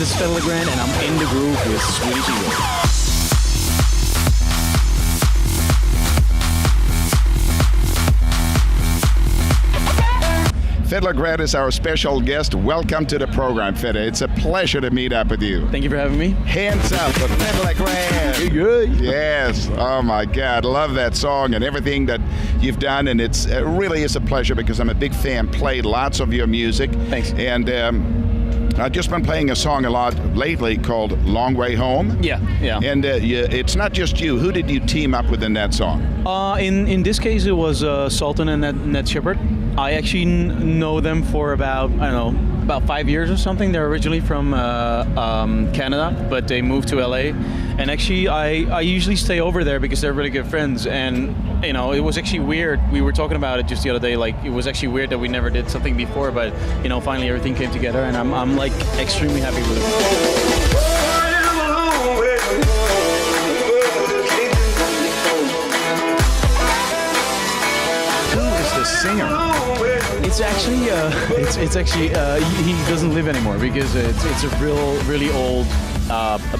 this is Fedde Le Grand, and I'm in the groove with Swedish Egil. Fedde Le Grand is our special guest. Welcome to the program, Fedde. It's a pleasure to meet up with you. Thank you for having me. Hands up for Fedde Le Grand. You're good. Yes. Oh my God. Love that song and everything that you've done. And it really is a pleasure because I'm a big fan. Played lots of your music. Thanks. And I've just been playing a song a lot lately called Long Way Home. Yeah. And it's not just you. Who did you team up with in that song? In this case, it was Sultan and Ned Shepard. I actually know them for about 5 years or something. They're originally from Canada, but they moved to LA. And actually, I usually stay over there because they're really good friends. And it was actually weird. We were talking about it just the other day. Like, it was actually weird that we never did something before, but finally everything came together, and I'm like extremely happy with it. Singer. It's actually he doesn't live anymore because it's a really old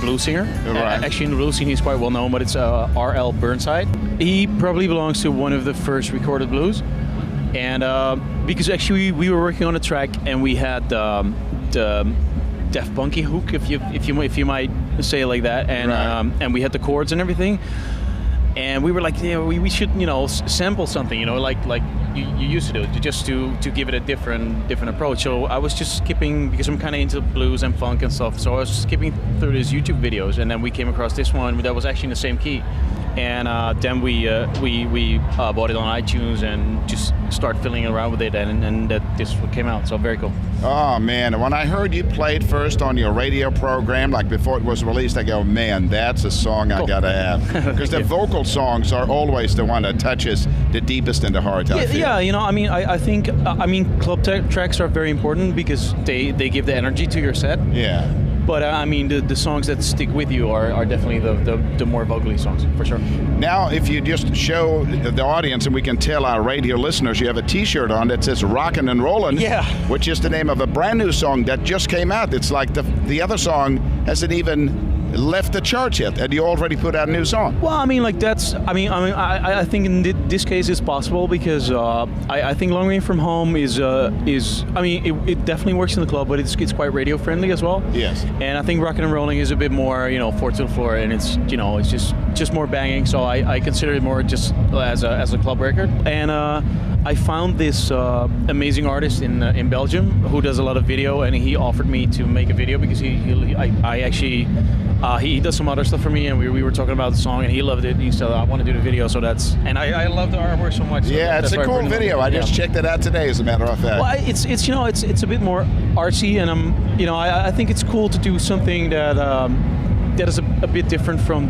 blues singer. Right. Actually, in the blues scene, he's quite well known, but it's R.L. Burnside. He probably belongs to one of the first recorded blues, and because actually we were working on a track and we had the Def Punky hook, if you might say it like that, and right. And we had the chords and everything. And we were like, we should, sample something, like you used to do, just to give it a different approach. So I was just skipping, because I'm kind of into blues and funk and stuff. So I was skipping through these YouTube videos, and then we came across this one that was actually in the same key. And then we bought it on iTunes and just started fiddling around with it, and this came out. So very cool. Oh man! When I heard you played first on your radio program, like before it was released, I go, man, that's a song cool. I gotta have. Because the vocal songs are always the one that touches the deepest in the heart. I feel. Yeah. I think club tracks are very important because they give the energy to your set. Yeah. But the songs that stick with you are definitely the more vocally songs, for sure. Now, if you just show the audience, and we can tell our radio listeners, you have a T-shirt on that says "Rockin' and Rollin'," yeah, which is the name of a brand new song that just came out. It's like the other song hasn't even left the charts yet, and you already put out a new song. Well, I think in this case it's possible because I think "Long Way From Home" is it definitely works in the club, but it's quite radio friendly as well. Yes. And I think "Rockin' and Rolling" is a bit more 4 to the floor, and it's just more banging. So I consider it more just as a club record. And I found this amazing artist in Belgium who does a lot of video, and he offered me to make a video because he does some other stuff for me, and we were talking about the song, and he loved it. And he said, "I want to do the video," so I love the artwork so much. So yeah, it's a cool video. I just checked it out today, as a matter of fact. Well, it's a bit more artsy, and I think it's cool to do something that is a bit different from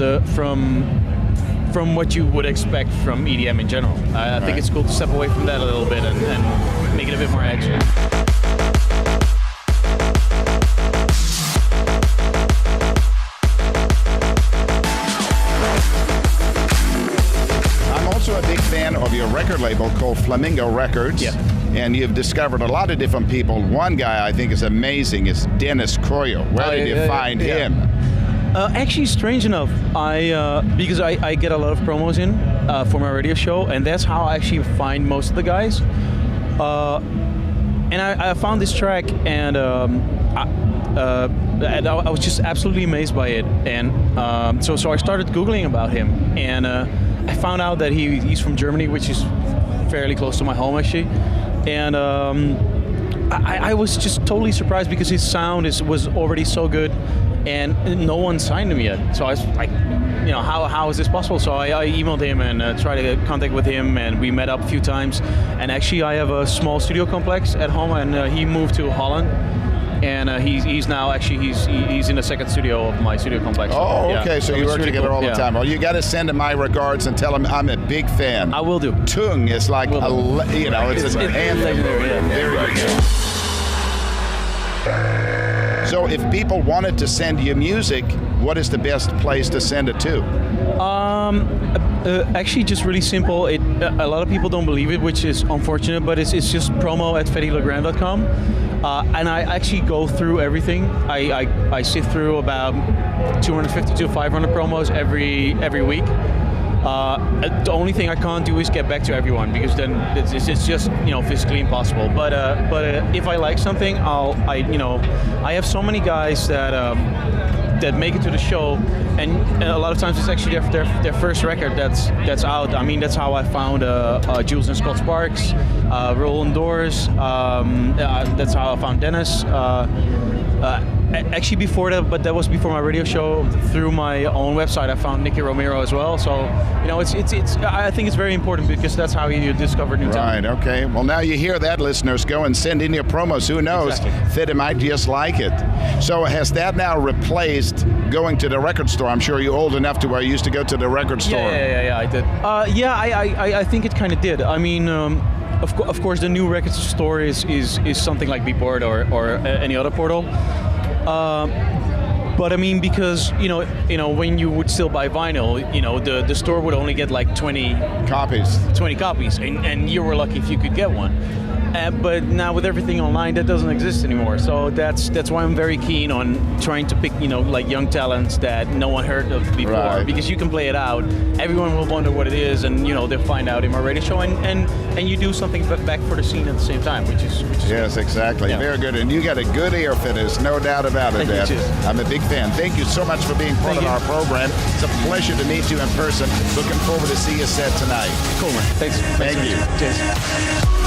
what you would expect from EDM in general. I think it's cool to step away from that a little bit and make it a bit more edgy. A big fan of your record label called Flamingo Records. Yeah. And you've discovered a lot of different people. One guy I think is amazing is Dennis Coyo. Where did you find him? Actually, strange enough, because I get a lot of promos in for my radio show, and that's how I actually find most of the guys. And I found this track, and I was just absolutely amazed by it. And so I started Googling about him, and I found out that he's from Germany, which is fairly close to my home, actually. And I was just totally surprised because his sound was already so good, and no one signed him yet. So I was like, how is this possible? So I emailed him and tried to get contact with him, and we met up a few times. And actually, I have a small studio complex at home, and he moved to Holland. And he's now he's in the second studio of my studio complex. Oh, okay. Yeah. So you work really together cool. all the time. Well, you got to send him my regards and tell him I'm a big fan. I will do. Tung is like it's an anthem. Legendary. Yeah. Very good. So if people wanted to send you music, what is the best place to send it to? Actually, just really simple. a lot of people don't believe it, which is unfortunate, but it's just promo@feddelegrand.com. And I actually go through everything. I sift through about 250 to 500 promos every week. The only thing I can't do is get back to everyone, because then it's just physically impossible. But if I like something, I have so many guys that make it to the show, and a lot of times it's actually their first record that's out. I mean, that's how I found Jules and Scott Sparks, Roland Doors. That's how I found Dennis. Actually, before that, but that was before my radio show. Through my own website, I found Nicky Romero as well. So, it's. I think it's very important, because that's how you discover new talent. Right. Okay. Well, now you hear that, listeners. Go and send in your promos. Who knows? Exactly. Fedde might just like it. So, has that now replaced going to the record store? I'm sure you're old enough to where you used to go to the record store. Yeah, I did. I think it kind of did. I mean. Of course, the new record store is something like Beatport or any other portal. But I mean, because when you would still buy vinyl, the store would only get like 20 copies, and you were lucky if you could get one. But now with everything online, that doesn't exist anymore. So that's why I'm very keen on trying to pick like young talents that no one heard of before, right. Because you can play it out. Everyone will wonder what it is, and they'll find out in my radio show, and you do something back for the scene at the same time, which is yes, exactly. Yeah. Very good. And you got a good ear for this, no doubt about it, Dad. I'm a big fan. Thank you so much for being part of our program. It's a pleasure to meet you in person. Looking forward to see you set tonight. Cool, man. Thanks. Thank you. Cheers.